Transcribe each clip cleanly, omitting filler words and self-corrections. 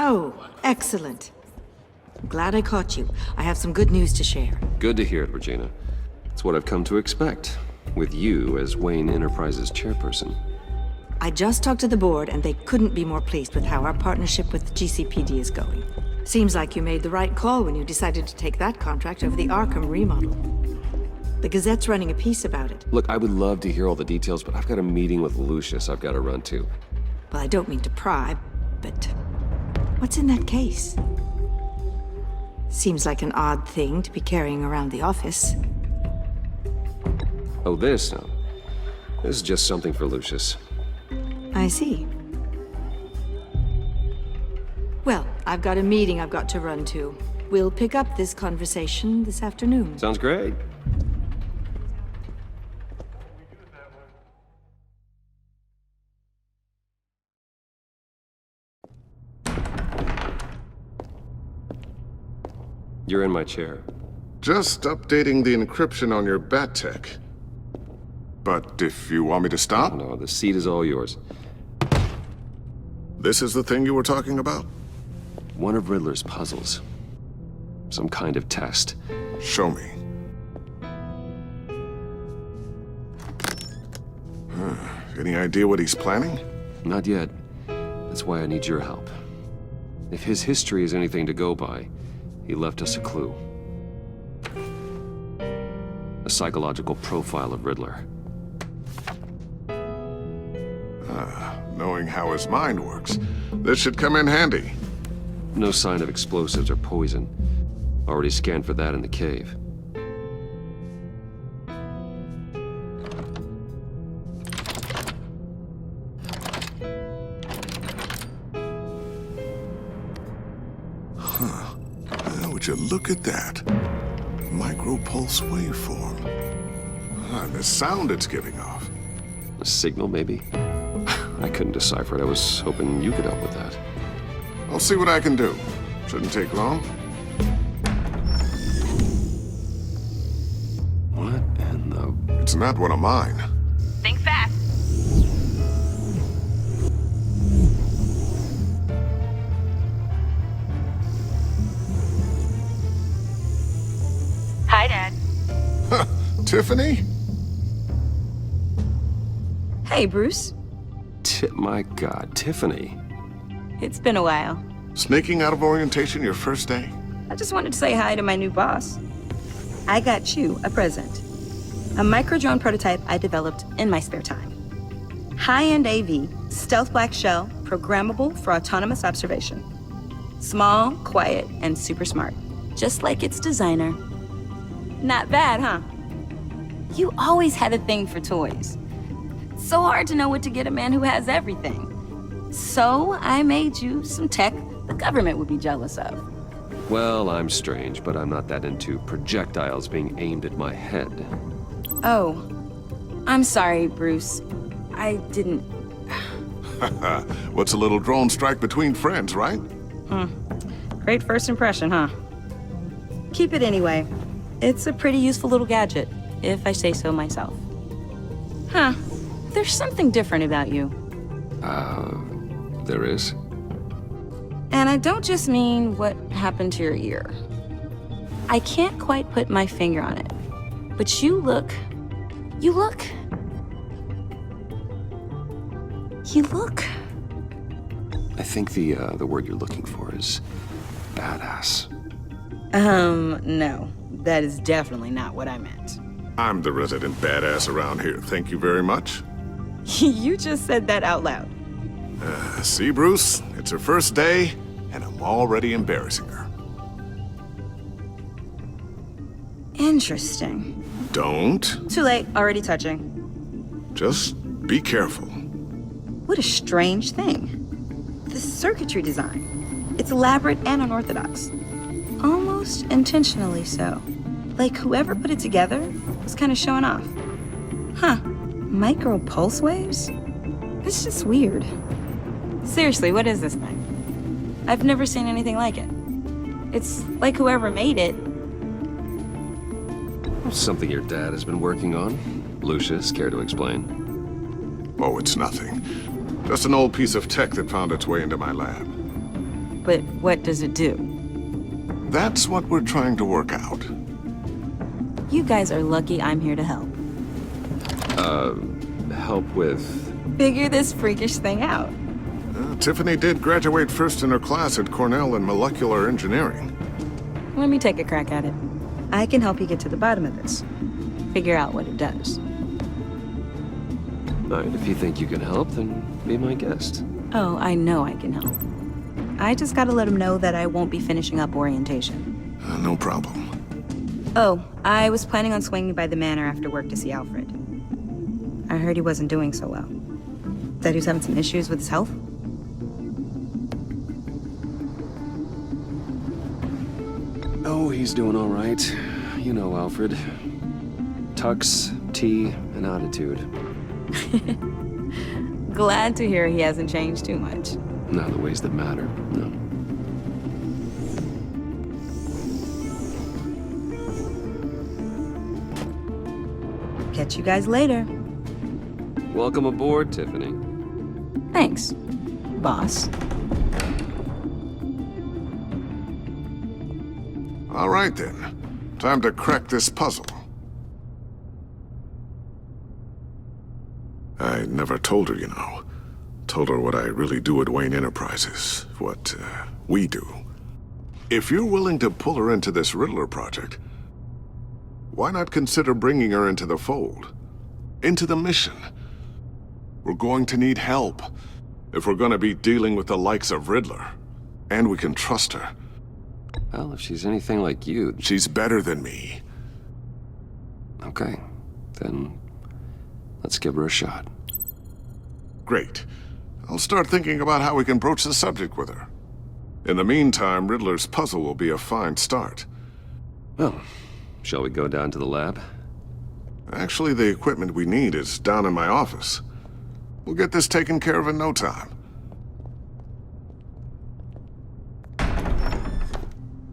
Oh, excellent. I'm glad I caught you. I have some good news to share. Good to hear it, Regina. It's what I've come to expect, with you as Wayne Enterprises chairperson. I just talked to the board, and they couldn't be more pleased with how our partnership with GCPD is going. Seems like you made the right call when you decided to take that contract over the Arkham remodel. The Gazette's running a piece about it. Look, I would love to hear all the details, but I've got a meeting with Lucius I've got to run to. Well, I don't mean to pry, but what's in that case? Seems like an odd thing to be carrying around the office. Oh, this? No. This is just something for Lucius. I see. Well, I've got a meeting I've got to run to. We'll pick up this conversation this afternoon. Sounds great. You're in my chair. Just updating the encryption on your bat tech. But if you want me to stop? No, the seat is all yours. This is the thing you were talking about? One of Riddler's puzzles. Some kind of test. Show me. Any idea what he's planning? Not yet. That's why I need your help. If his history is anything to go by, he left us a clue. A psychological profile of Riddler. Knowing how his mind works, this should come in handy. No sign of explosives or poison. Already scanned for that in the cave. Would you look at that? Micro-pulse waveform. And the sound it's giving off. A signal, maybe? I couldn't decipher it. I was hoping you could help with that. I'll see what I can do. Shouldn't take long. What in the... It's not one of mine. Think fast. Hi, Dad. Tiffany? Hey, Bruce. My God, Tiffany. It's been a while. Sneaking out of orientation your first day? I just wanted to say hi to my new boss. I got you a present. A micro-drone prototype I developed in my spare time. High-end AV, stealth black shell, programmable for autonomous observation. Small, quiet, and super smart. Just like its designer. Not bad, huh? You always had a thing for toys. So hard to know what to get a man who has everything. So I made you some tech the government would be jealous of. Well, I'm strange, but I'm not that into projectiles being aimed at my head. Oh, I'm sorry, Bruce. I didn't... What's a little drone strike between friends, right? Great first impression, huh? Keep it anyway. It's a pretty useful little gadget, if I say so myself. Huh. There's something different about you. There is? And I don't just mean what happened to your ear. I can't quite put my finger on it. But you look... I think the word you're looking for is badass. No. That is definitely not what I meant. I'm the resident badass around here. Thank you very much. You just said that out loud. See, Bruce? It's her first day, and I'm already embarrassing her. Interesting. Don't. Too late, already touching. Just be careful. What a strange thing. The circuitry design. It's elaborate and unorthodox. Almost intentionally so. Like whoever put it together was kind of showing off. Huh. Micro pulse waves? It's just weird. Seriously, what is this thing? I've never seen anything like it. It's like whoever made it. Something your dad has been working on. Lucius, care to explain? Oh, it's nothing. Just an old piece of tech that found its way into my lab. But what does it do? That's what we're trying to work out. You guys are lucky I'm here to help. Help with... Figure this freakish thing out. Tiffany did graduate first in her class at Cornell in molecular engineering. Let me take a crack at it. I can help you get to the bottom of this. Figure out what it does. Alright, if you think you can help, then be my guest. Oh, I know I can help. I just gotta let him know that I won't be finishing up orientation. No problem. Oh, I was planning on swinging by the manor after work to see Alfred. I heard he wasn't doing so well. That he was having some issues with his health? Oh, he's doing all right. You know Alfred. Tux, tea, and attitude. Glad to hear he hasn't changed too much. Not the ways that matter, no. Catch you guys later. Welcome aboard, Tiffany. Thanks, boss. All right then. Time to crack this puzzle. I never told her, you know. Told her what I really do at Wayne Enterprises. What, we do. If you're willing to pull her into this Riddler project, why not consider bringing her into the fold? Into the mission? We're going to need help if we're going to be dealing with the likes of Riddler. And we can trust her. Well, if she's anything like you... She's better than me. Okay, then let's give her a shot. Great. I'll start thinking about how we can broach the subject with her. In the meantime, Riddler's puzzle will be a fine start. Well, shall we go down to the lab? Actually, the equipment we need is down in my office. We'll get this taken care of in no time.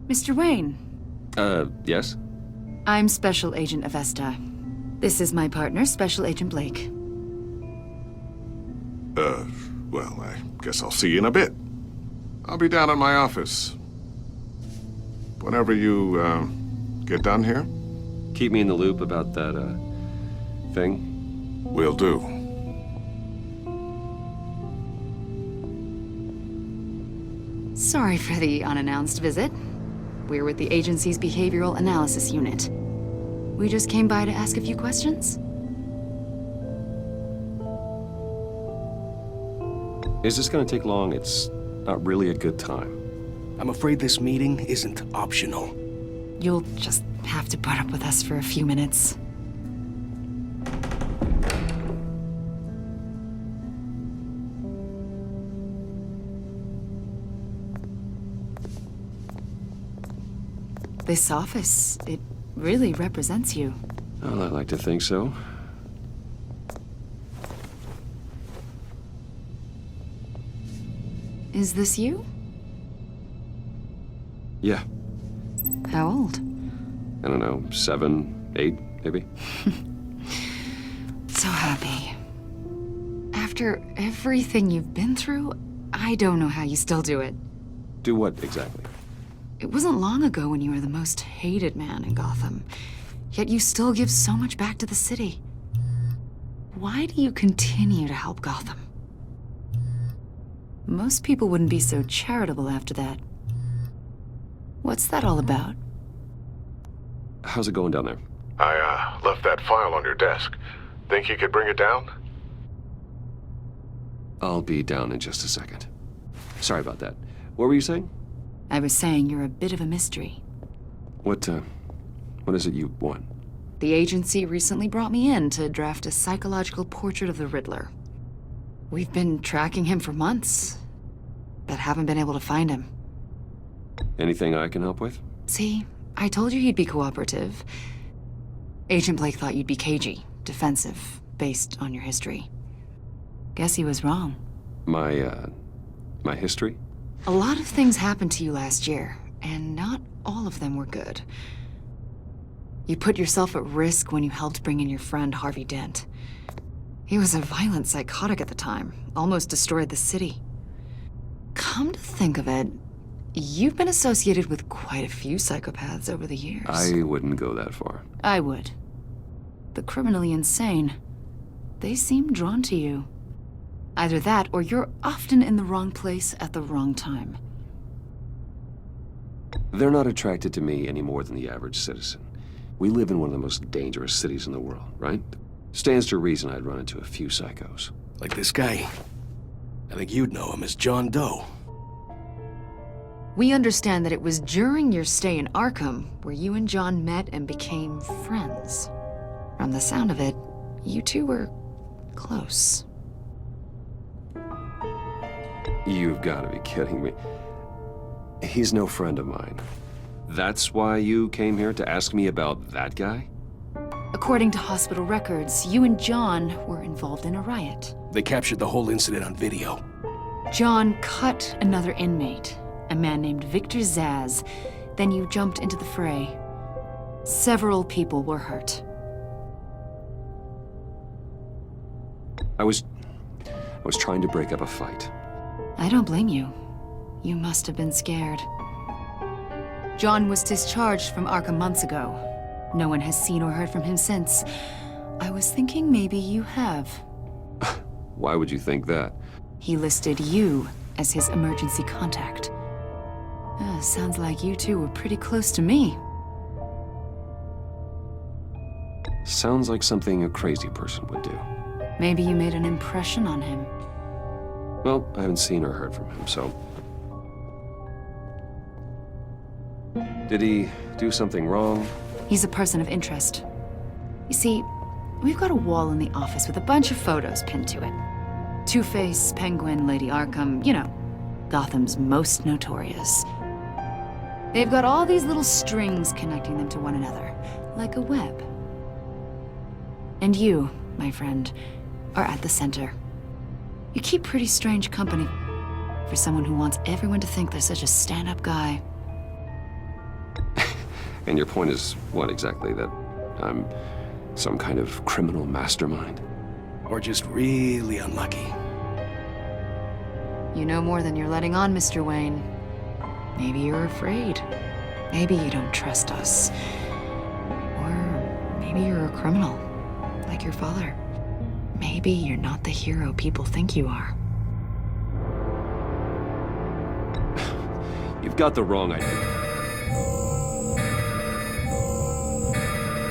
Mr. Wayne, Yes? I'm Special Agent Avesta. This is my partner, Special Agent Blake. Well, I guess I'll see you in a bit. I'll be down in my office. Whenever you, get done here, Keep me in the loop about that, thing. will do. Sorry for the unannounced visit. We're with the agency's behavioral analysis unit. We just came by to ask a few questions. Is this gonna take long? It's not really a good time. I'm afraid this meeting isn't optional. You'll just have to put up with us for a few minutes. This office, it really represents you. Well, I like to think so. Is this you? Yeah, How old? I don't know, 7, 8, maybe? So happy. After everything you've been through, I don't know how you still do it. Do what exactly? It wasn't long ago when you were the most hated man in Gotham, yet you still give so much back to the city. Why do you continue to help Gotham? Most people wouldn't be so charitable after that. What's that all about? How's it going down there? I, left that file on your desk. Think you could bring it down? I'll be down in just a second. Sorry about that. What were you saying? I was saying you're a bit of a mystery. What is it you want? The agency recently brought me in to draft a psychological portrait of the Riddler. We've been tracking him for months, but haven't been able to find him. Anything I can help with? See, I told you he'd be cooperative. Agent Blake thought you'd be cagey, defensive, based on your history. Guess he was wrong. My history? A lot of things happened to you last year, and not all of them were good. You put yourself at risk when you helped bring in your friend Harvey Dent. He was a violent psychotic at the time, almost destroyed the city. Come to think of it, You've been associated with quite a few psychopaths over the years. I wouldn't go that far. I would. The criminally insane. They seem drawn to you. Either that, or you're often in the wrong place at the wrong time. They're not attracted to me any more than the average citizen. We live in one of the most dangerous cities in the world, right? Stands to reason I'd run into a few psychos. Like this guy. I think you'd know him as John Doe. We understand that it was during your stay in Arkham where you and John met and became friends. From the sound of it, you two were close. You've got to be kidding me. He's no friend of mine. That's why you came here to ask me about that guy? According to hospital records, you and John were involved in a riot. They captured the whole incident on video. John cut another inmate, a man named Victor Zsasz. Then you jumped into the fray. Several people were hurt. I was trying to break up a fight. I don't blame you. You must have been scared. John was discharged from Arkham months ago. No one has seen or heard from him since. I was thinking maybe you have. Why would you think that? He listed you as his emergency contact. Sounds like you two were pretty close to me. Sounds like something a crazy person would do. Maybe you made an impression on him. Well, I haven't seen or heard from him, so... Did he do something wrong? He's a person of interest. You see, we've got a wall in the office with a bunch of photos pinned to it. Two-Face, Penguin, Lady Arkham, you know, Gotham's most notorious. They've got all these little strings connecting them to one another, like a web. And you, my friend, are at the center. You keep pretty strange company for someone who wants everyone to think they're such a stand-up guy. And your point is what exactly? That I'm some kind of criminal mastermind? Or just really unlucky. You know more than you're letting on, Mr. Wayne. Maybe you're afraid. Maybe you don't trust us. Or maybe you're a criminal, like your father. Maybe you're not the hero people think you are. You've got the wrong idea.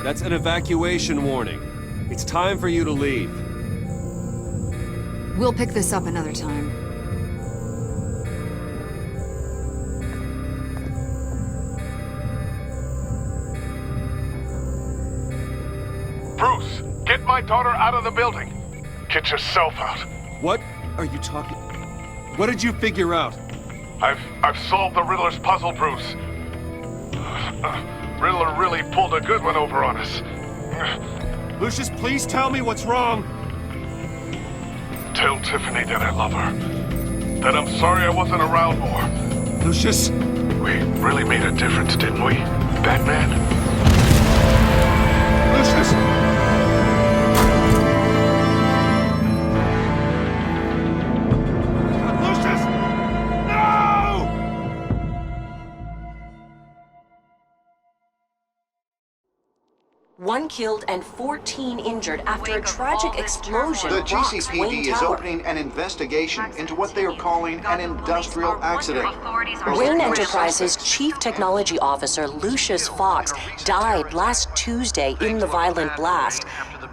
That's an evacuation warning. It's time for you to leave. We'll pick this up another time. Bruce, get my daughter out of the building. Get yourself out. What are you talking... What did you figure out? I've solved the Riddler's puzzle, Bruce. Riddler really pulled a good one over on us. Lucius, please tell me what's wrong. Tell Tiffany that I love her. That I'm sorry I wasn't around more. Lucius? We really made a difference, didn't we, Batman? Lucius! Lucius! No! One killed and 14 injured after a tragic explosion The rocks Wayne GCPD is Tower. opening an investigation into what they are calling an industrial accident. Wayne Enterprises' chief technology officer, Lucius Fox, died last Tuesday in the violent blast.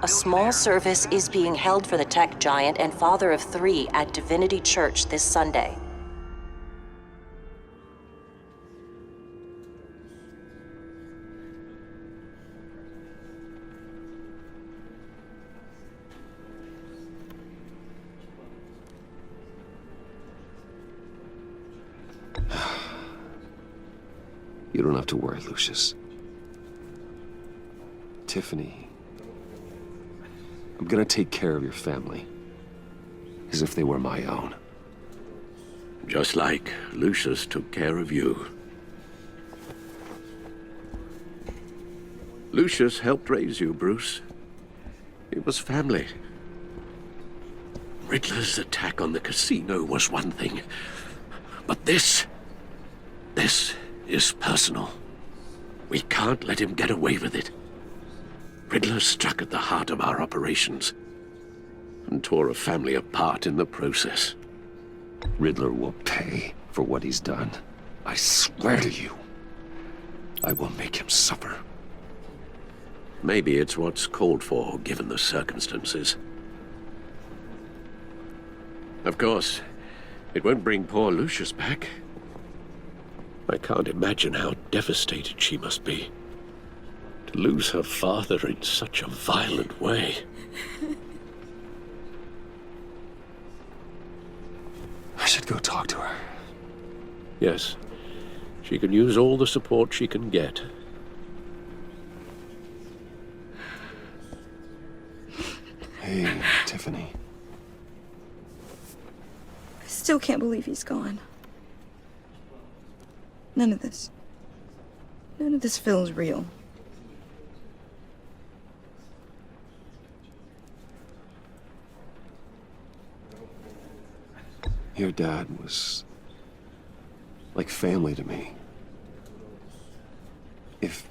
A small service is being held for the tech giant and father of 3 at Divinity Church this Sunday. You don't have to worry, Lucius. Tiffany, I'm gonna take care of your family. As if they were my own. Just like Lucius took care of you. Lucius helped raise you, Bruce. It was family. Riddler's attack on the casino was one thing. But this This is personal. We can't let him get away with it. Riddler struck at the heart of our operations and tore a family apart in the process. Riddler will pay for what he's done. I swear to you, I will make him suffer. Maybe it's what's called for, given the circumstances. Of course, it won't bring poor Lucius back. I can't imagine how devastated she must be. To lose her father in such a violent way. I should go talk to her. Yes, she can use all the support she can get. Hey, Tiffany. I still can't believe he's gone. None of this feels real. Your dad was like family to me. If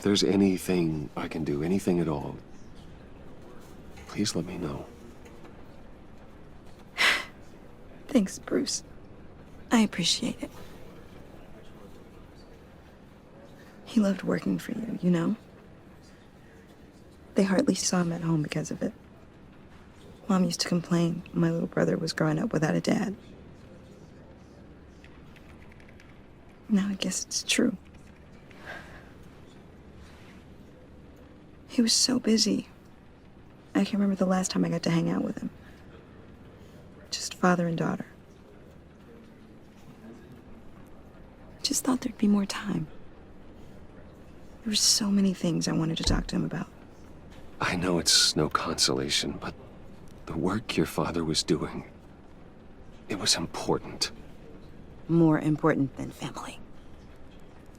there's anything I can do, anything at all, please let me know. Thanks, Bruce. I appreciate it. He loved working for you, you know? They hardly saw him at home because of it. Mom used to complain my little brother was growing up without a dad. Now I guess it's true. He was so busy. I can't remember the last time I got to hang out with him. Just father and daughter. I just thought there'd be more time. There were so many things I wanted to talk to him about. I know it's no consolation, but the work your father was doing, it was important. More important than family.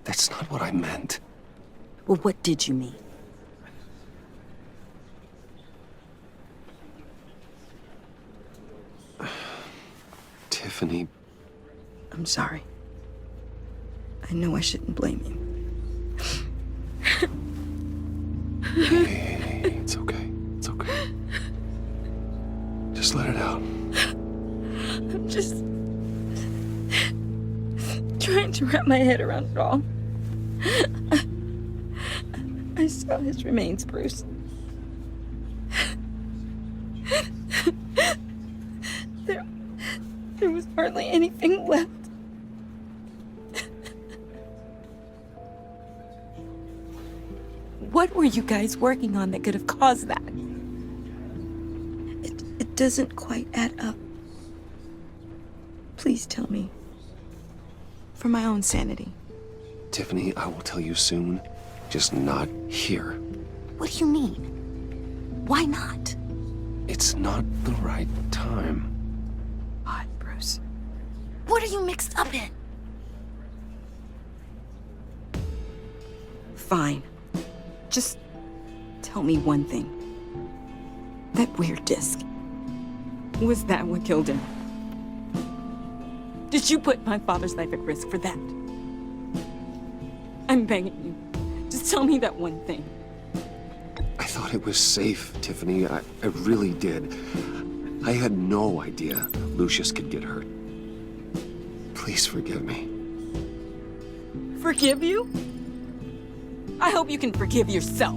That's not what I meant. Well, what did you mean? Tiffany. I'm sorry. I know I shouldn't blame you. Hey, it's okay. It's okay. Just let it out. I'm just trying to wrap my head around it all. I saw his remains, Bruce. There was hardly anything left. What were you guys working on that could have caused that? It doesn't quite add up. Please tell me. For my own sanity. Tiffany, I will tell you soon. Just not here. What do you mean? Why not? It's not the right time. What, Bruce? What are you mixed up in? Fine. Just tell me one thing. That weird disc. Was that what killed him? Did you put my father's life at risk for that? I'm begging you. Just tell me that one thing. I thought it was safe, Tiffany. I really did. I had no idea Lucius could get hurt. Please forgive me. Forgive you? I hope you can forgive yourself.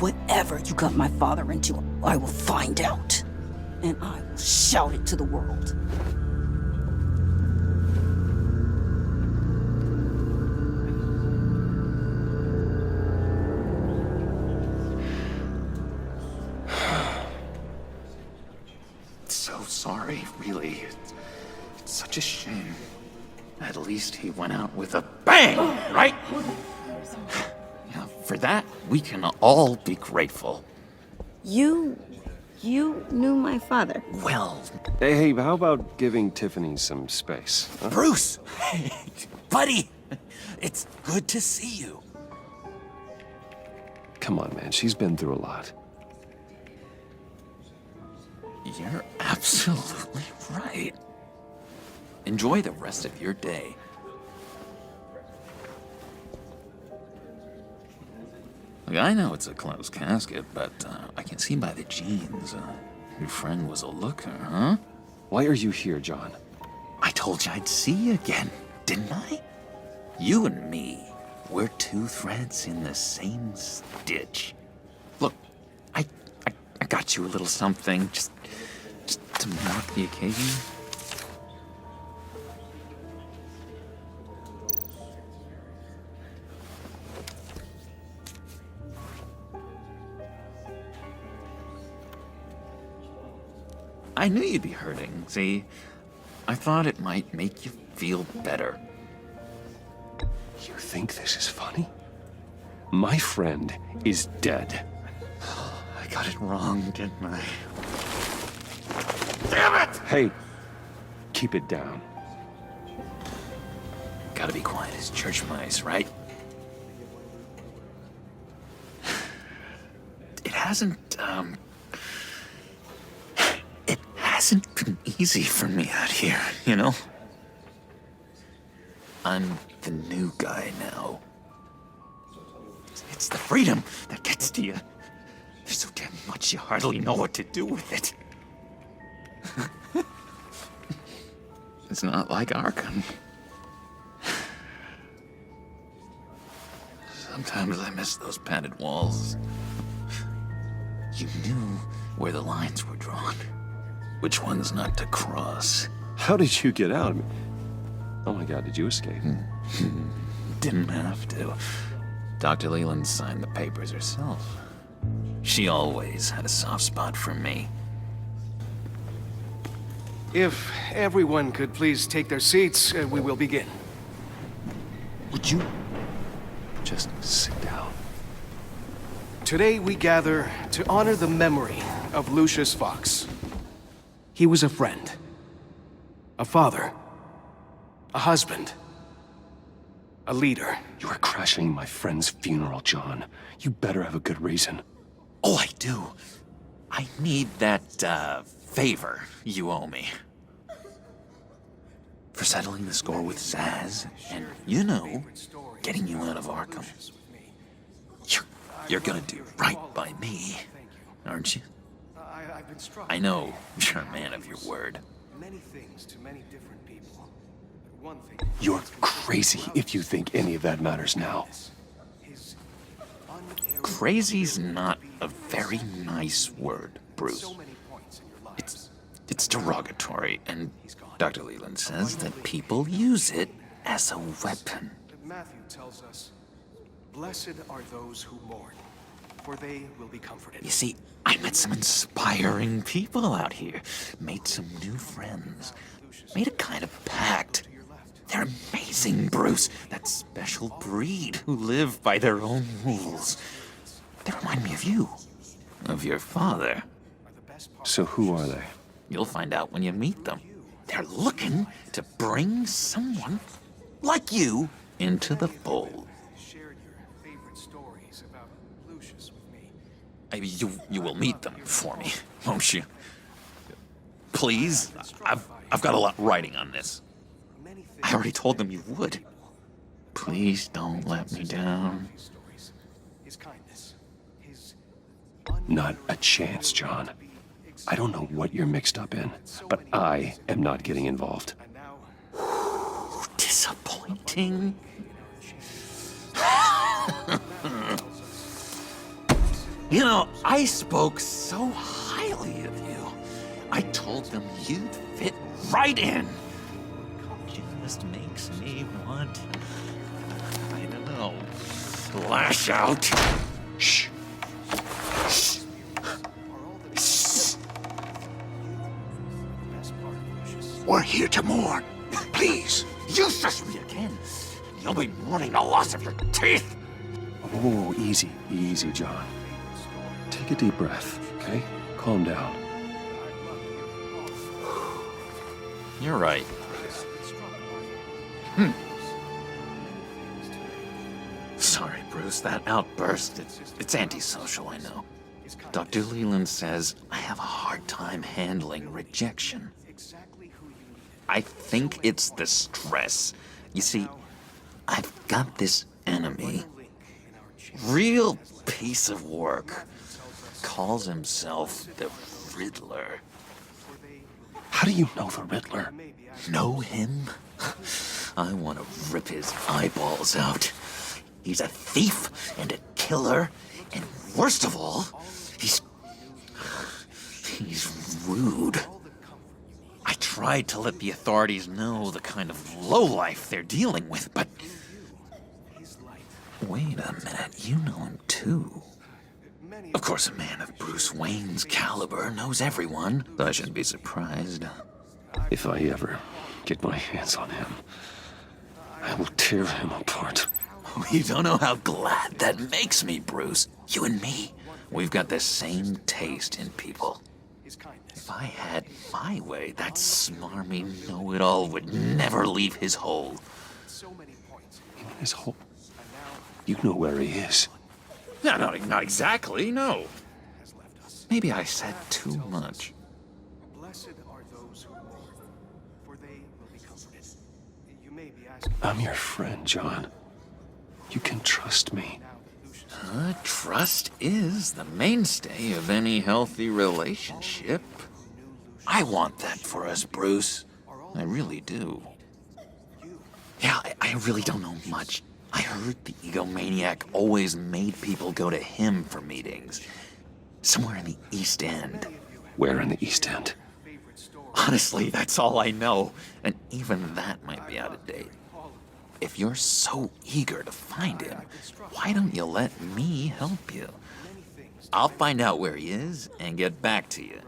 Whatever you got my father into, I will find out. And I will shout it to the world. So sorry, really. It's such a shame. At least he went out with a bang, right? Yeah, for that, we can all be grateful. You knew my father. Well, Hey, how about giving Tiffany some space? Huh? Bruce! Buddy! It's good to see you. Come on, man. She's been through a lot. You're absolutely right. Enjoy the rest of your day. Look, I know it's a closed casket, but I can see by the jeans, your friend was a looker, huh? Why are you here, John? I told you I'd see you again, didn't I? You and me, we're two threads in the same stitch. Look, I got you a little something, just to mark the occasion. I knew you'd be hurting, see? I thought it might make you feel better. You think this is funny? My friend is dead. I got it wrong, didn't I? Damn it! Hey, keep it down. Gotta be quiet as church mice, right? It hasn't been easy for me out here, you know? I'm the new guy now. It's the freedom that gets to you. There's so damn much you hardly know what to do with it. It's not like Arkham. Sometimes I miss those padded walls. You knew where the lines were drawn. Which ones not to cross. How did you get out? Oh my God, did you escape? Didn't have to. Dr. Leland signed the papers herself. She always had a soft spot for me. If everyone could please take their seats, we will begin. Would you just sit down? Today we gather to honor the memory of Lucius Fox. He was a friend, a father, a husband, a leader. You are crashing my friend's funeral, John. You better have a good reason. Oh, I do. I need that, favor you owe me. For settling the score with Zaz, and, you know, getting you out of Arkham. You're gonna do right by me, aren't you? I know you're a man of your word. Many things to many different people. One thing. You're crazy if you think any of that matters now. Crazy's not a very nice word, Bruce. It's derogatory, and Dr. Leland says that people use it as a weapon. Matthew tells us, "Blessed are those who mourn, for they will be comforted." You see, I met some inspiring people out here, made some new friends, made a kind of pact. They're amazing, Bruce, that special breed who live by their own rules. They remind me of you, of your father. So who are they? You'll find out when you meet them. They're looking to bring someone like you into the fold. You will meet them for me, won't you? Please? I've got a lot riding on this. I already told them you would. Please don't let me down. Not a chance, John. I don't know what you're mixed up in, but I am not getting involved. Disappointing. You know, I spoke so highly of you. I told them you'd fit right in. Just makes me want, I don't know, lash out. Shh. Shh. Shh. We're here to mourn. Please, useless me again. You'll be mourning the loss of your teeth. Oh, easy, easy, John. Take a deep breath, okay? Calm down. You're right. Sorry, Bruce, that outburst, it's antisocial, I know. Dr. Leland says I have a hard time handling rejection. I think it's the stress. You see, I've got this enemy. Real piece of work. Calls himself the Riddler. How do you know the Riddler? Know him? I want to rip his eyeballs out. He's a thief and a killer, and worst of all, he's rude. I tried to let the authorities know the kind of lowlife they're dealing with, but... Wait a minute, you know him too. Of course, a man of Bruce Wayne's caliber knows everyone. I shouldn't be surprised. If I ever get my hands on him, I will tear him apart. You don't know how glad that makes me, Bruce. You and me, we've got the same taste in people. If I had my way, that smarmy know-it-all would never leave his hole. His hole? You know where he is. No, not exactly, no. Maybe I said too much. I'm your friend, John. You can trust me. Trust is the mainstay of any healthy relationship. I want that for us, Bruce. I really do. Yeah, I really don't know much. I heard the egomaniac always made people go to him for meetings. Somewhere in the East End. Where in the East End? Honestly, that's all I know. And even that might be out of date. If you're so eager to find him, why don't you let me help you? I'll find out where he is and get back to you.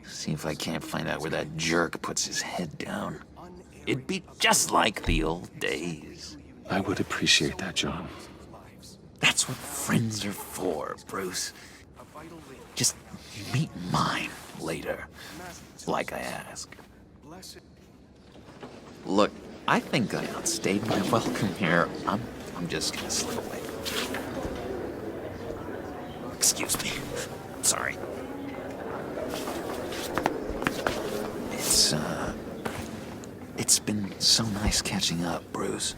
See if I can't find out where that jerk puts his head down. It'd be just like the old days. I would appreciate that, John. That's what friends are for, Bruce. Just meet mine later, like I ask. Look, I think I outstayed my welcome here. I'm just gonna slip away. Excuse me. Sorry. It's been so nice catching up, Bruce.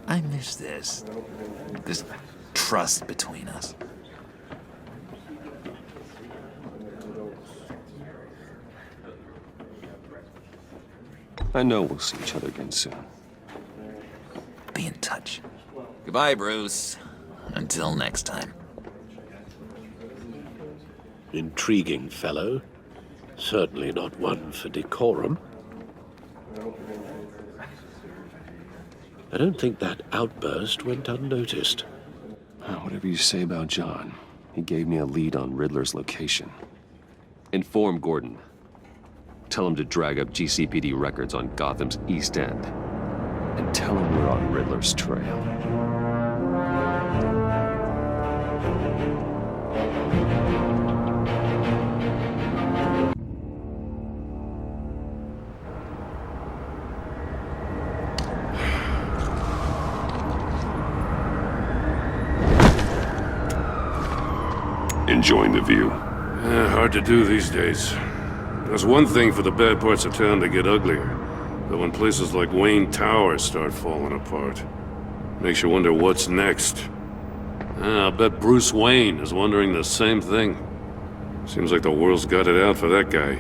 I miss this trust between us. I know we'll see each other again soon. Be in touch. Goodbye, Bruce. Until next time. Intriguing fellow. Certainly not one for decorum. I don't think that outburst went unnoticed. Whatever you say about John, he gave me a lead on Riddler's location. Inform Gordon. Tell him to drag up GCPD records on Gotham's East End. And tell him we're on Riddler's trail. Enjoying the view? Hard to do these days. There's one thing for the bad parts of town to get uglier, but when places like Wayne Tower start falling apart, makes you wonder what's next. I'll bet Bruce Wayne is wondering the same thing. Seems like the world's got it out for that guy.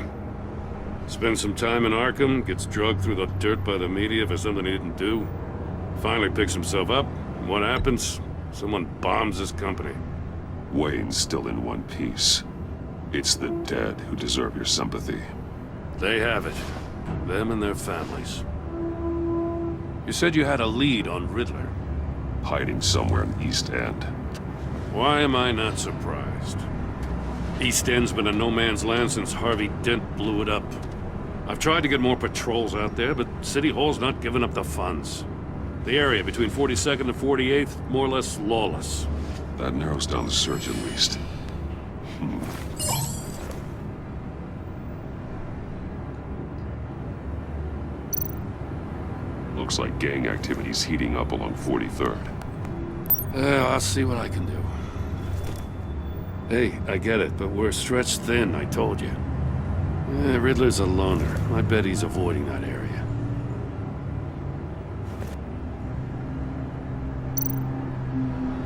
Spends some time in Arkham, gets drugged through the dirt by the media for something he didn't do. Finally picks himself up, and what happens? Someone bombs his company. Wayne's still in one piece. It's the dead who deserve your sympathy. They have it. Them and their families. You said you had a lead on Riddler. Hiding somewhere in the East End. Why am I not surprised? East End's been a no-man's land since Harvey Dent blew it up. I've tried to get more patrols out there, but City Hall's not giving up the funds. The area between 42nd and 48th, more or less lawless. That narrows down the search at least. Looks like gang activity's heating up along 43rd. I'll see what I can do. Hey, I get it, but we're stretched thin, I told you. Riddler's a loner. I bet he's avoiding that area.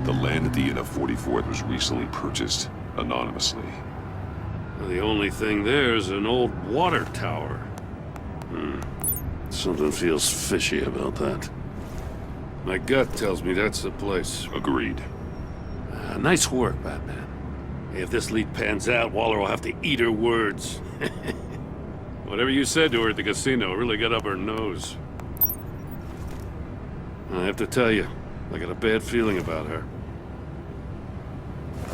The land at the end of 44th was recently purchased anonymously. The only thing there is an old water tower. Something feels fishy about that. My gut tells me that's the place. Agreed. Nice work, Batman. If this lead pans out, Waller will have to eat her words. Whatever you said to her at the casino really got up her nose. I have to tell you, I got a bad feeling about her.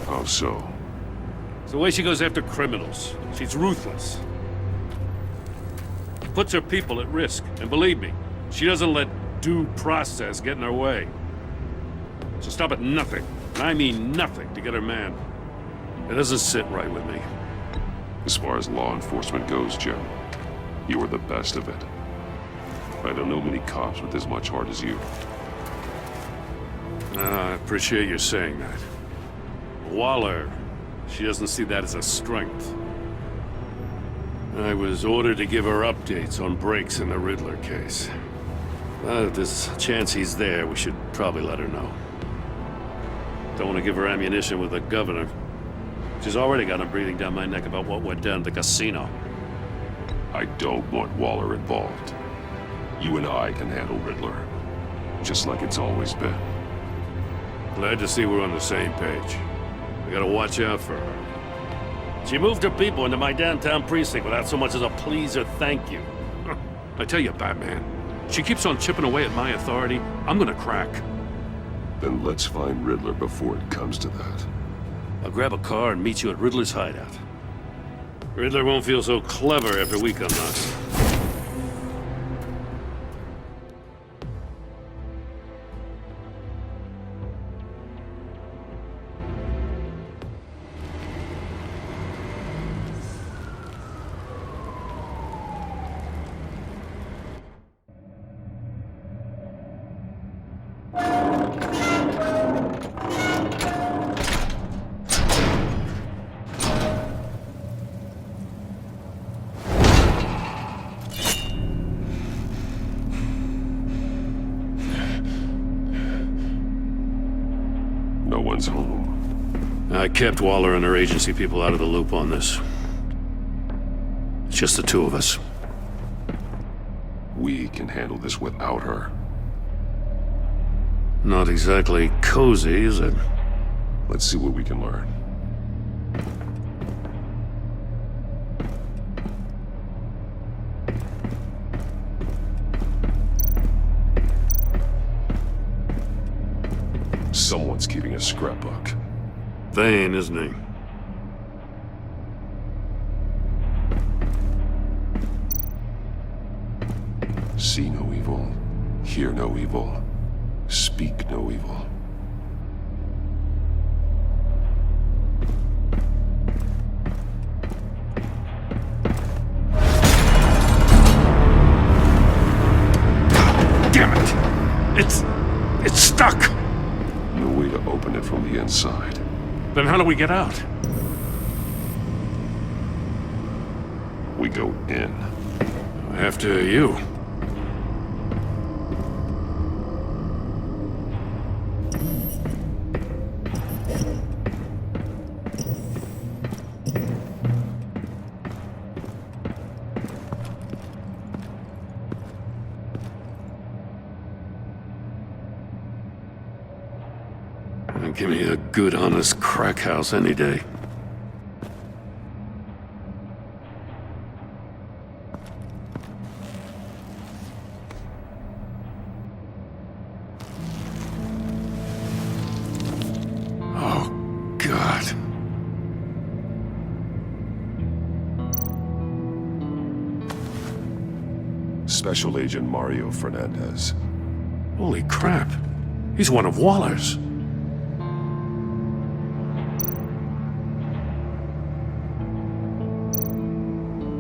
How so? It's the way she goes after criminals. She's ruthless. Puts her people at risk. And believe me, she doesn't let due process get in her way. She'll stop at nothing, and I mean nothing, to get her man. It doesn't sit right with me. As far as law enforcement goes, Joe, you are the best of it. I don't know many cops with as much heart as you. I appreciate you saying that. Waller, she doesn't see that as a strength. I was ordered to give her updates on breaks in the Riddler case. If there's a chance he's there, we should probably let her know. Don't want to give her ammunition with the governor. She's already got him breathing down my neck about what went down at the casino. I don't want Waller involved. You and I can handle Riddler, just like it's always been. Glad to see we're on the same page. We gotta watch out for her. She moved her people into my downtown precinct without so much as a please or thank you. I tell you, Batman, she keeps on chipping away at my authority. I'm gonna crack. Then let's find Riddler before it comes to that. I'll grab a car and meet you at Riddler's hideout. Riddler won't feel so clever after we come knocking. No one's home. I kept Waller and her agency people out of the loop on this. It's just the two of us. We can handle this without her. Not exactly cozy, is it? Let's see what we can learn. Someone's keeping a scrapbook. Vane, isn't he? See no evil, hear no evil, speak no evil. Damn it! It's stuck! No way to open it from the inside. Then how do we get out? We go in. After you. Give me a good, honest crack house any day. Oh, God. Special Agent Mario Fernandez. Holy crap. He's one of Waller's.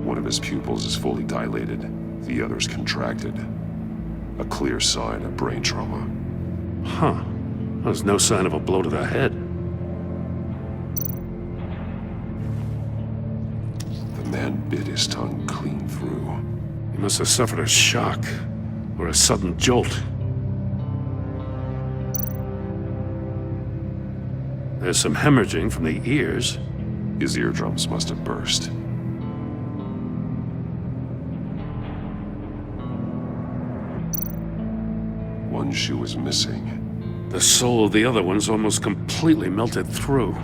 One of his pupils is fully dilated, the other's contracted. A clear sign of brain trauma. Huh. There's no sign of a blow to the head. The man and bit his tongue clean through. He must have suffered a shock, or a sudden jolt. There's some hemorrhaging from the ears. His eardrums must have burst. One shoe is missing. The sole of the other one's almost completely melted through.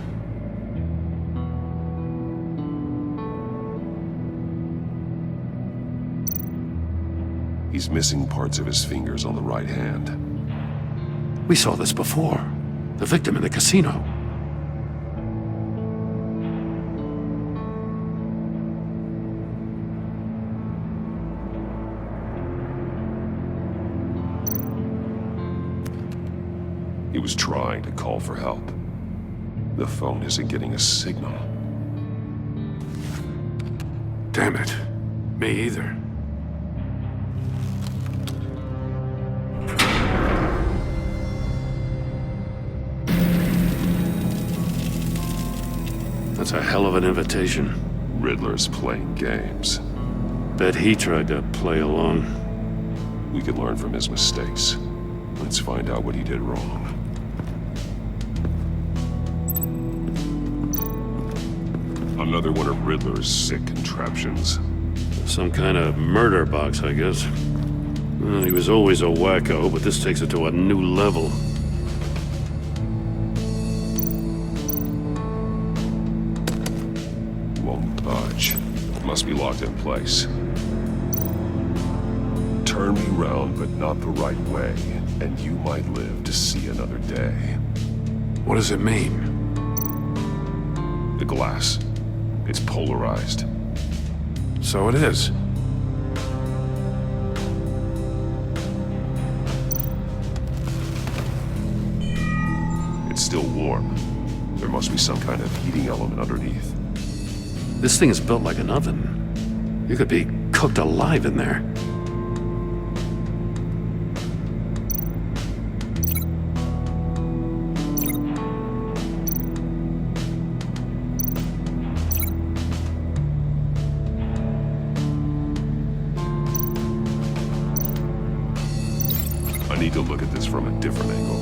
He's missing parts of his fingers on the right hand. We saw this before. The victim in the casino. He was trying to call for help. The phone isn't getting a signal. Damn it. Me either. That's a hell of an invitation. Riddler's playing games. Bet he tried to play along. We could learn from his mistakes. Let's find out what he did wrong. Another one of Riddler's sick contraptions. Some kind of murder box, I guess. Well, he was always a wacko, but this takes it to a new level. Won't budge. Must be locked in place. Turn me round, but not the right way, and you might live to see another day. What does it mean? The glass. It's polarized. So it is. It's still warm. There must be some kind of heating element underneath. This thing is built like an oven. You could be cooked alive in there. I need to look at this from a different angle.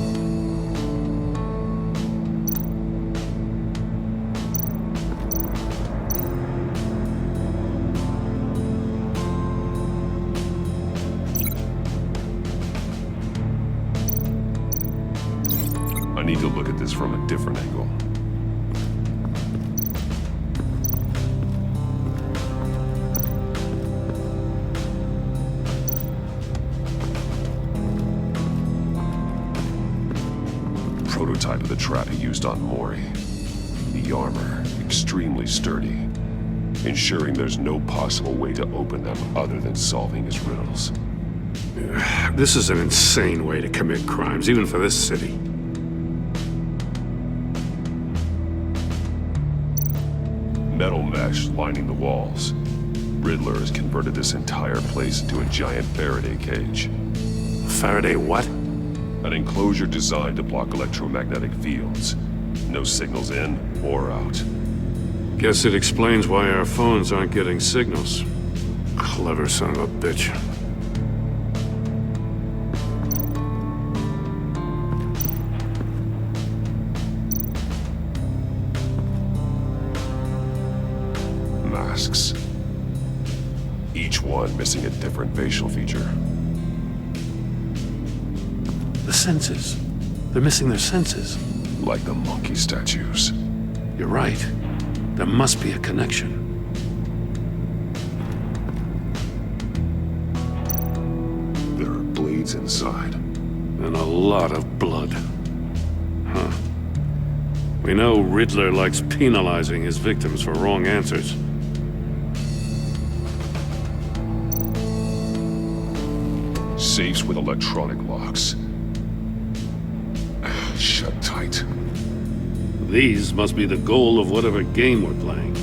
I need to look at this from a different angle. Prototype of the trap he used on Mori. The armor, extremely sturdy, ensuring there's no possible way to open them other than solving his riddles. This is an insane way to commit crimes, even for this city. Metal mesh lining the walls. Riddler has converted this entire place into a giant Faraday cage. Faraday what? An enclosure designed to block electromagnetic fields. No signals in or out. Guess it explains why our phones aren't getting signals. Clever son of a bitch. Masks. Each one missing a different facial feature. The senses. They're missing their senses. Like the monkey statues. You're right. There must be a connection. There are blades inside. And a lot of blood. Huh. We know Riddler likes penalizing his victims for wrong answers. Safes with electronic locks. Shut tight. These must be the goal of whatever game we're playing.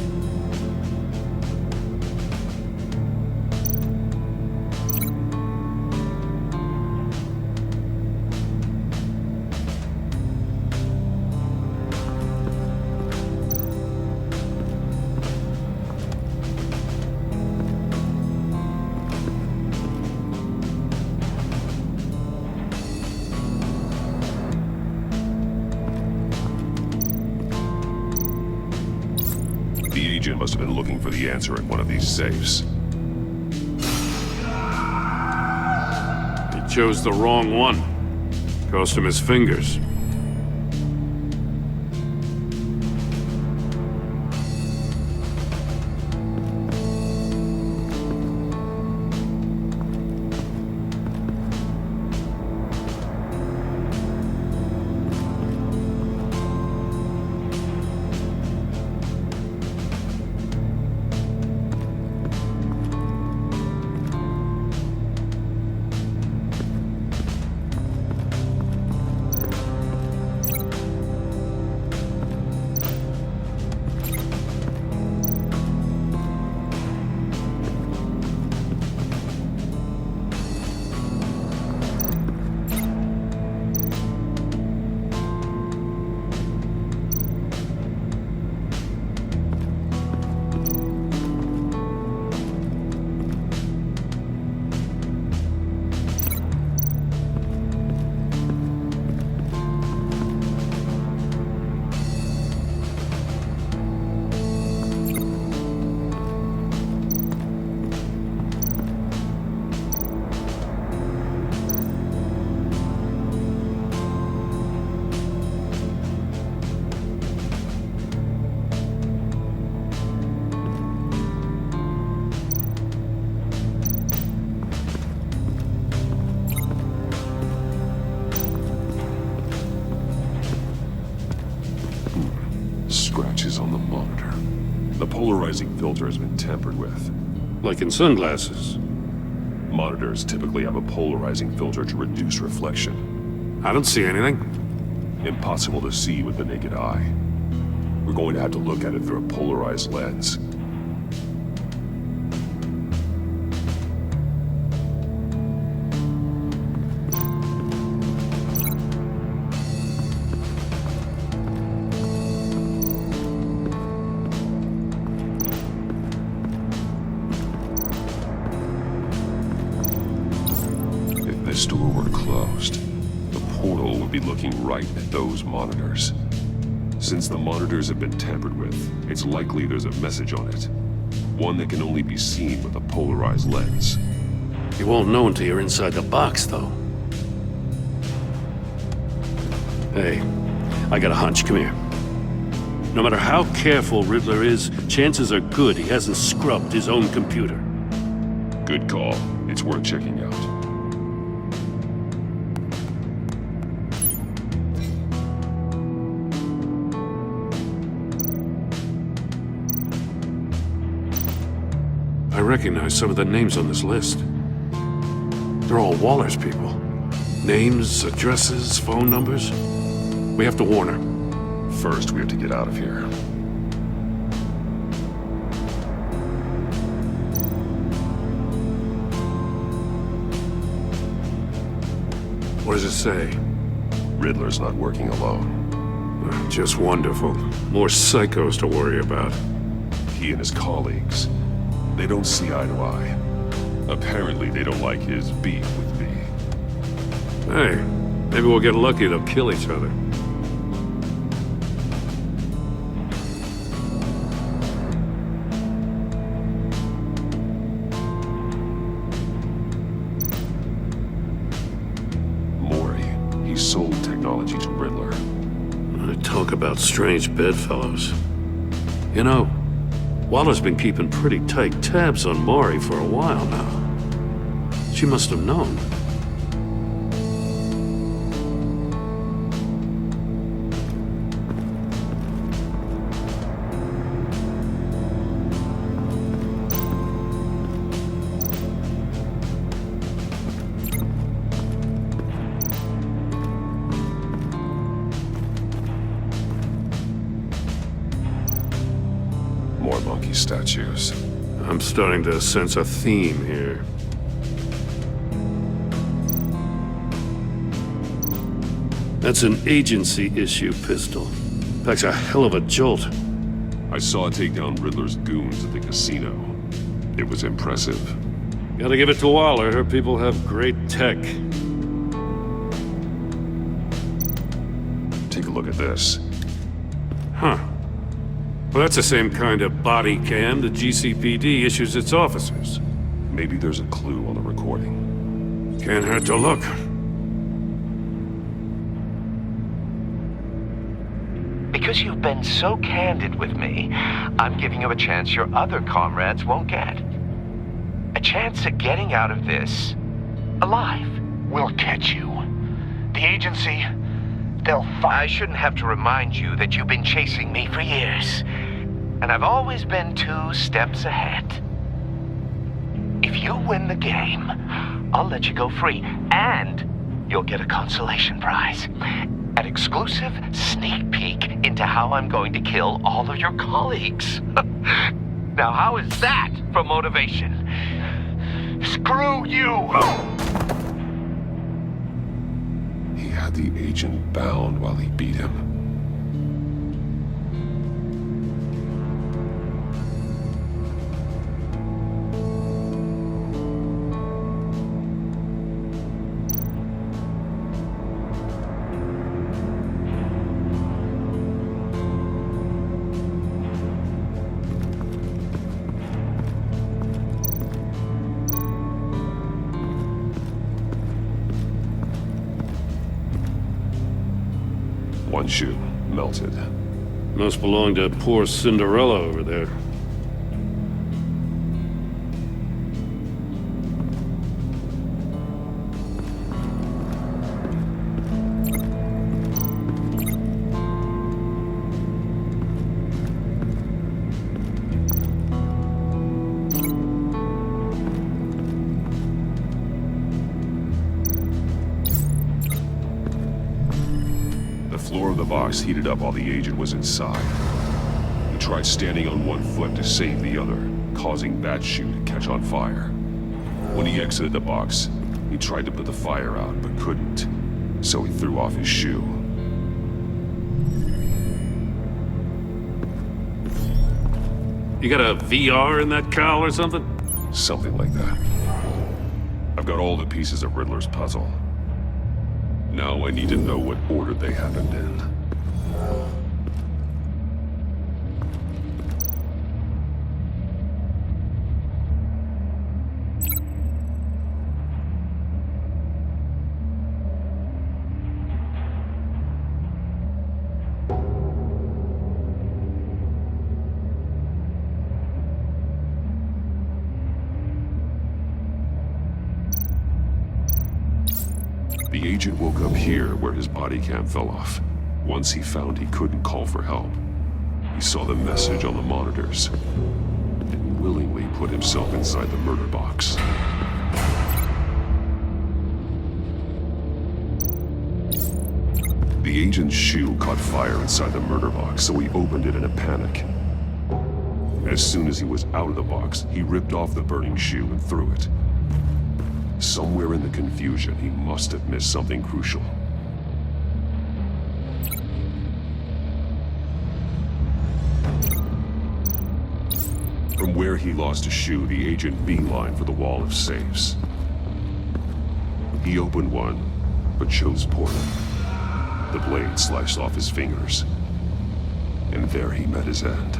agent must have been looking for the answer in one of these safes. He chose the wrong one. Cost him his fingers. Scratches on the monitor. The polarizing filter has been tampered with. Like in sunglasses. Monitors typically have a polarizing filter to reduce reflection. I don't see anything. Impossible to see with the naked eye. We're going to have to look at it through a polarized lens. If this door were closed, the portal would be looking right at those monitors. Since the monitors have been tampered with, it's likely there's a message on it. One that can only be seen with a polarized lens. You won't know until you're inside the box, though. Hey, I got a hunch. Come here. No matter how careful Riddler is, chances are good he hasn't scrubbed his own computer. Good call. It's worth checking out. I recognize some of the names on this list. They're all Waller's people. Names, addresses, phone numbers. We have to warn her. First, we have to get out of here. What does it say? Riddler's not working alone. Just wonderful. More psychos to worry about. He and his colleagues, they don't see eye to eye. Apparently, they don't like his beef with me. Hey, maybe we'll get lucky to kill each other. Mori, he sold technology to Riddler. Talk about strange bedfellows. You know, Waller's been keeping pretty tight tabs on Mori for a while now. She must have known. More monkey statues. I'm starting to sense a theme here. That's an agency-issue pistol. Packs a hell of a jolt. I saw it take down Riddler's goons at the casino. It was impressive. Gotta give it to Waller. Her people have great tech. Take a look at this. Huh. Well, that's the same kind of body cam the GCPD issues its officers. Maybe there's a clue on the recording. Can't hurt to look. Because you've been so candid with me, I'm giving you a chance your other comrades won't get. A chance at getting out of this alive. We'll catch you. The agency, they'll I shouldn't have to remind you that you've been chasing me for years. And I've always been 2 steps ahead. If you win the game, I'll let you go free, and you'll get a consolation prize. An exclusive sneak peek into how I'm going to kill all of your colleagues. Now, how is that for motivation? Screw you! He had the agent bound while he beat him. One shoe, melted. Must belong to poor Cinderella over there. The floor of the box heated up while the agent was inside. He tried standing on one foot to save the other, causing that shoe to catch on fire. When he exited the box, he tried to put the fire out, but couldn't, so he threw off his shoe. You got a VR in that cowl or something? Something like that. I've got all the pieces of Riddler's puzzle. Now I need to know what order they happened in. The agent woke up here where his body cam fell off. Once he found he couldn't call for help, he saw the message on the monitors and willingly put himself inside the murder box. The agent's shoe caught fire inside the murder box, so he opened it in a panic. As soon as he was out of the box, he ripped off the burning shoe and threw it. Somewhere in the confusion, he must have missed something crucial. From where he lost a shoe, the agent beelined for the wall of safes. He opened one, but chose poorly. The blade sliced off his fingers, and there he met his end.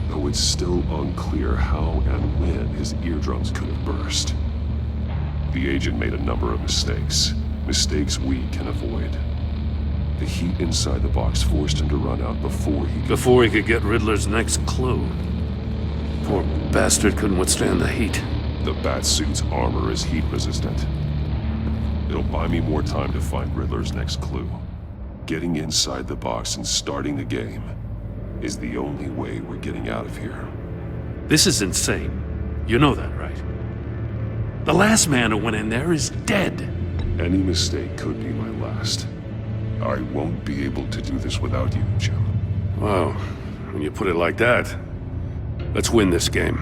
Though it's still unclear how and when his eardrums could have burst. The agent made a number of mistakes. Mistakes we can avoid. The heat inside the box forced him to run out before he could get Riddler's next clue. Poor bastard couldn't withstand the heat. The Batsuit's armor is heat resistant. It'll buy me more time to find Riddler's next clue. Getting inside the box and starting the game is the only way we're getting out of here. This is insane. You know that, right? The last man who went in there is dead. Any mistake could be my last. I won't be able to do this without you, Jim. Wow, when you put it like that, let's win this game.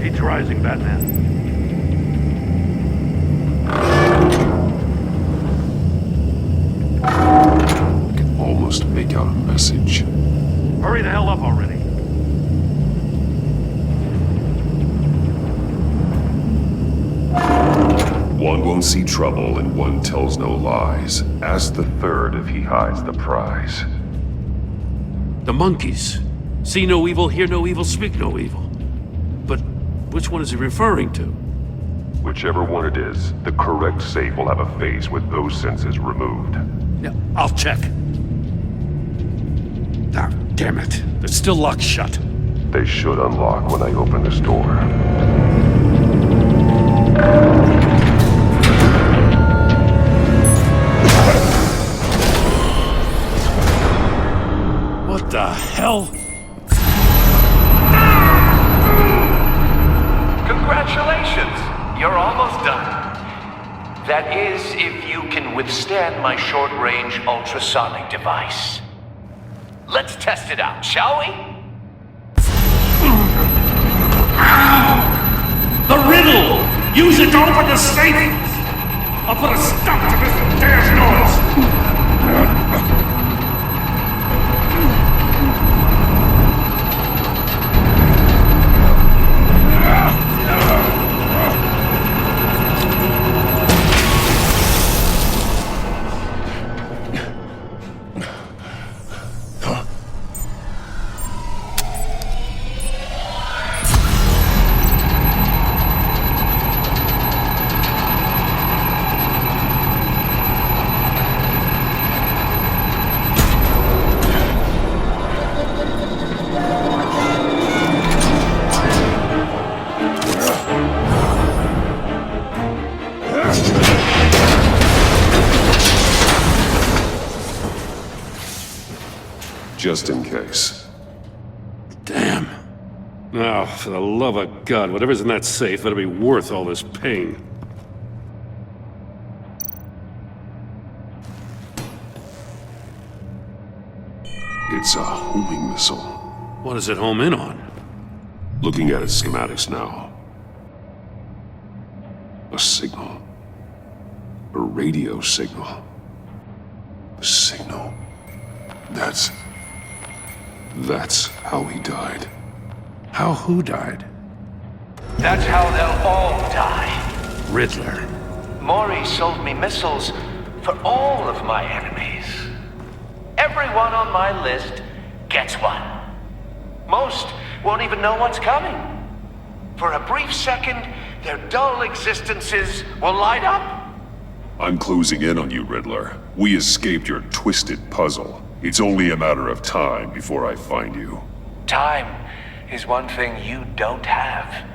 Heat's rising, Batman. Almost make out a message. Hurry the hell up already. One won't see trouble and one tells no lies. Ask the third if he hides the prize. The monkeys. See no evil, hear no evil, speak no evil. But which one is he referring to? Whichever one it is, the correct safe will have a face with those senses removed. Yeah, I'll check. Ah, damn it. They're still locked shut. They should unlock when I open this door. What the hell? Congratulations! You're almost done. That is, if you can withstand my short-range ultrasonic device. Let's test it out, shall we? The riddle! Use it to open the safe! I'll put a stop to this damn noise! Just in case. Damn. Now, for the love of God, whatever's in that safe better be worth all this pain. It's a homing missile. What does it home in on? Looking at its schematics now. A signal. A radio signal. A signal. That's how he died. How who died? That's how they'll all die. Riddler. Maury sold me missiles for all of my enemies. Everyone on my list gets one. Most won't even know what's coming. For a brief second, their dull existences will light up. I'm closing in on you, Riddler. We escaped your twisted puzzle. It's only a matter of time before I find you. Time is one thing you don't have.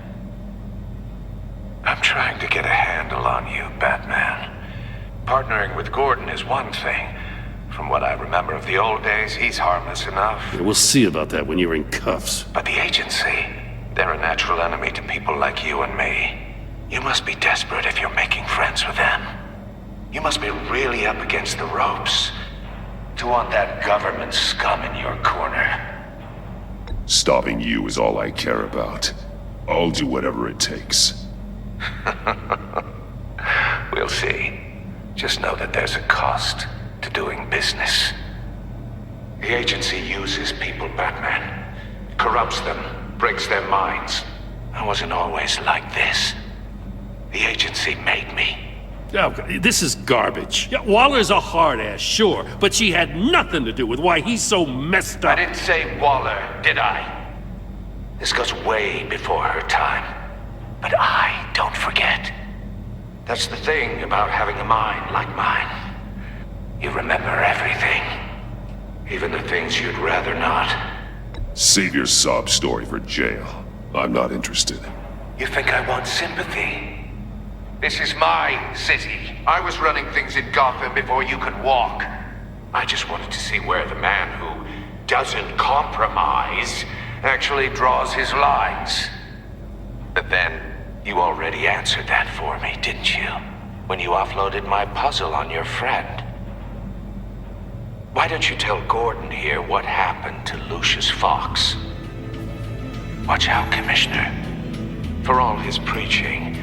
I'm trying to get a handle on you, Batman. Partnering with Gordon is one thing. From what I remember of the old days, he's harmless enough. Yeah, we'll see about that when you're in cuffs. But the agency, they're a natural enemy to people like you and me. You must be desperate if you're making friends with them. You must be really up against the ropes to want that government scum in your corner. Stopping you is all I care about. I'll do whatever it takes. We'll see. Just know that there's a cost to doing business. The agency uses people, Batman. Corrupts them, breaks their minds. I wasn't always like this. The agency made me. Oh, this is garbage. Yeah, Waller's a hard ass, sure, but she had nothing to do with why he's so messed up. I didn't say Waller, did I? This goes way before her time. But I don't forget. That's the thing about having a mind like mine. You remember everything. Even the things you'd rather not. Save your sob story for jail. I'm not interested. You think I want sympathy? This is my city. I was running things in Gotham before you could walk. I just wanted to see where the man who doesn't compromise actually draws his lines. But then, you already answered that for me, didn't you? When you offloaded my puzzle on your friend. Why don't you tell Gordon here what happened to Lucius Fox? Watch out, Commissioner. For all his preaching,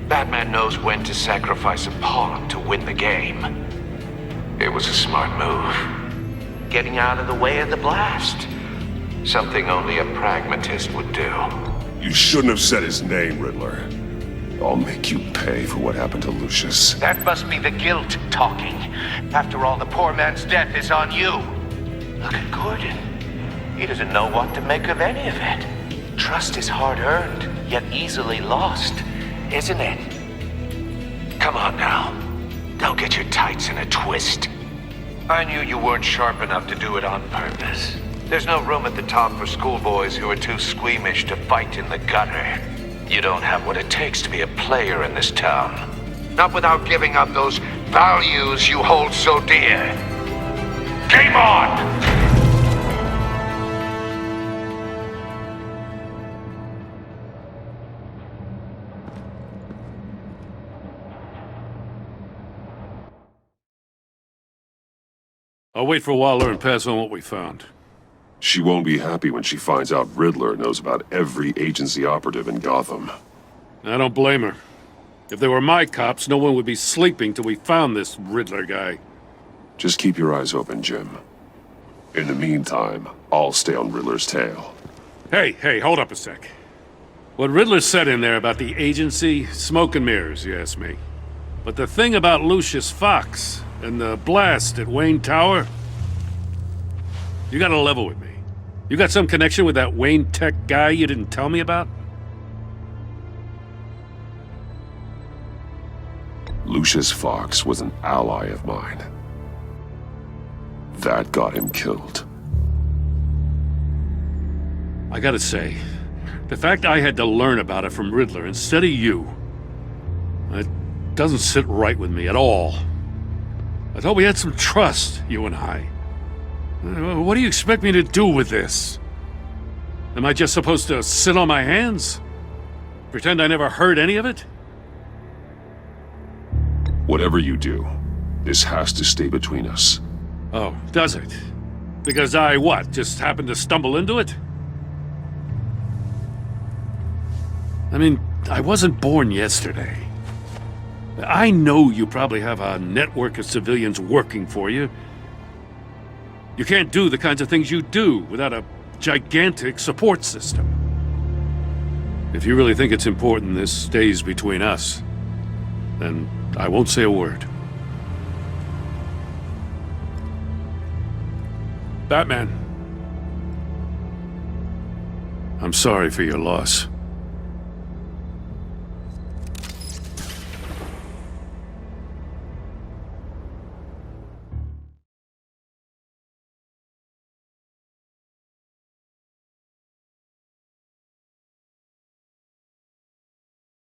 Batman knows when to sacrifice a pawn to win the game. It was a smart move. Getting out of the way of the blast. Something only a pragmatist would do. You shouldn't have said his name, Riddler. I'll make you pay for what happened to Lucius. That must be the guilt talking. After all, the poor man's death is on you. Look at Gordon. He doesn't know what to make of any of it. Trust is hard-earned, yet easily lost, isn't it? Come on now. Don't get your tights in a twist. I knew you weren't sharp enough to do it on purpose. There's no room at the top for schoolboys who are too squeamish to fight in the gutter. You don't have what it takes to be a player in this town. Not without giving up those values you hold so dear. Game on! I'll wait for Waller and pass on what we found. She won't be happy when she finds out Riddler knows about every agency operative in Gotham. I don't blame her. If they were my cops, no one would be sleeping till we found this Riddler guy. Just keep your eyes open, Jim. In the meantime, I'll stay on Riddler's tail. Hey, hold up a sec. What Riddler said in there about the agency, smoke and mirrors, you ask me. But the thing about Lucius Fox and the blast at Wayne Tower, you gotta level with me. You got some connection with that Wayne Tech guy you didn't tell me about? Lucius Fox was an ally of mine. That got him killed. I gotta say, the fact I had to learn about it from Riddler instead of you, it doesn't sit right with me at all. I thought we had some trust, you and I. What do you expect me to do with this? Am I just supposed to sit on my hands? Pretend I never heard any of it? Whatever you do, this has to stay between us. Oh, does it? Because I, what, just happened to stumble into it? I mean, I wasn't born yesterday. I know you probably have a network of civilians working for you. You can't do the kinds of things you do without a gigantic support system. If you really think it's important this stays between us, then I won't say a word. Batman. I'm sorry for your loss.